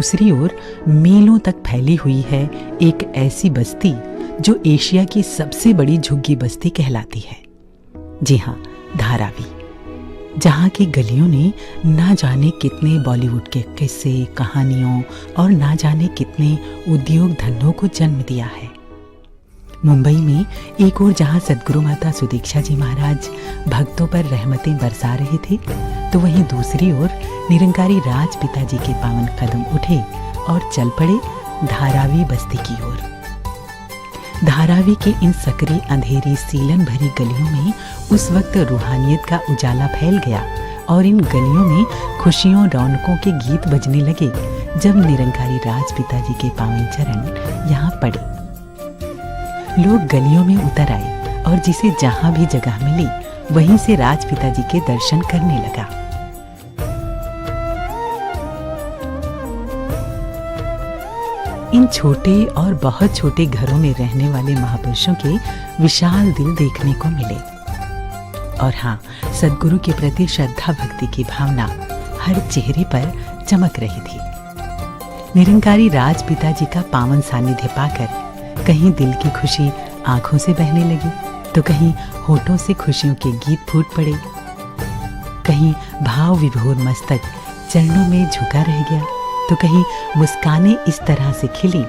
दूसरी ओर मीलों तक फैली हुई है एक ऐसी बस्ती जो एशिया की सबसे बड़ी झुग्गी बस्ती कहलाती है। जी हाँ, धारावी, जहाँ की गलियों ने ना जाने कितने बॉलीवुड के किस्से, कहानियों और ना जाने कितने उद्योग धंधों को जन्म दिया है। मुंबई में एक ओर जहाँ सद्गुरु माता सुदीक्षा जी महाराज भक्तों पर रहमतें बरसा रहे थे, तो वहीं दूसरी ओर निरंकारी राज पिताजी के पावन कदम उठे और चल पड़े धारावी बस्ती की ओर। धारावी के इन सकरी अंधेरी सीलन भरी गलियों में उस वक्त रूहानियत का उजाला फैल गया और इन गलियों में खुशियों रौनकों के गीत बजने लगे जब निरंकारी राज पिताजी के पावन चरण यहाँ पड़े। लोग गलियों में उतर आए और जिसे जहां भी जगह मिली वहीं से राज पिताजी के दर्शन करने लगा। इन छोटे और बहुत छोटे घरों में रहने वाले महापुरुषों के विशाल दिल देखने को मिले और हाँ, सद्गुरु के प्रति श्रद्धा भक्ति की भावना हर चेहरे पर चमक रही थी। निरंकारी राज पिताजी का पावन सानिध्य पाकर कहीं दिल की खुशी आंखों से बहने लगी तो कहीं होठों से खुशियों के गीत फूट पड़े, कहीं भाव विभोर मस्तक चरणों में झुका रह गया तो कहीं मुस्कानें इस तरह से खिली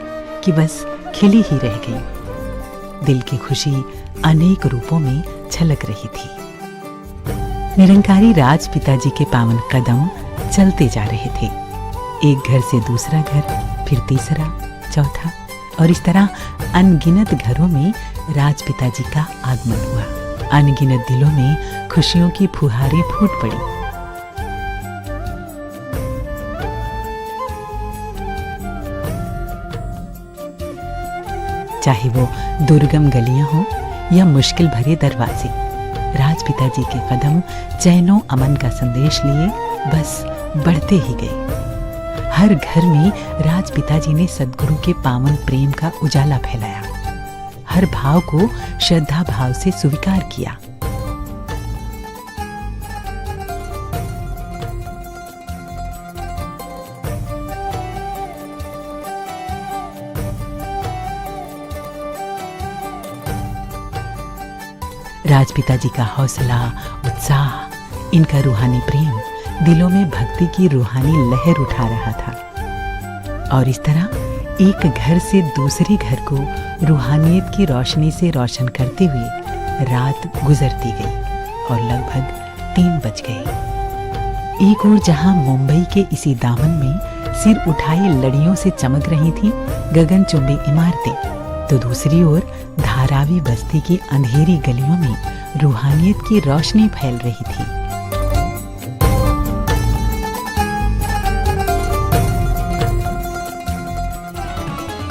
कि बस खिली ही रह गई। दिल की खुशी अनेक रूपों में छलक रही थी। निरंकारी राज पिताजी के पावन कदम चलते जा रहे थे, एक घर से दूसरा घर, फिर तीसरा, चौथा और इस तरह अनगिनत घरों में राज पिताजी का आगमन हुआ। अनगिनत दिलों में खुशियों की फुहारें फूट पड़ी। चाहे वो दुर्गम गलियां हों या मुश्किल भरे दरवाजे, राज पिताजी के कदम चैनो अमन का संदेश लिए बस बढ़ते ही गए। हर घर में राज पिताजी ने सद्गुरु के पावन प्रेम का उजाला फैलाया, हर भाव को श्रद्धा भाव से स्वीकार किया। राज पिताजी का हौसला, उत्साह, इनका रूहानी प्रेम दिलों में भक्ति की रूहानी लहर उठा रहा था और इस तरह एक घर से दूसरे घर को रूहानियत की रोशनी से रोशन करते हुए रात गुजरती गई और लगभग 3 बज गए। एक ओर जहां मुंबई के इसी दामन में सिर उठाई लड़ियों से चमक रही थी गगनचुंबी इमारतें, तो दूसरी ओर धारावी बस्ती की अंधेरी गलियों में रूहानियत की रोशनी फैल रही थी।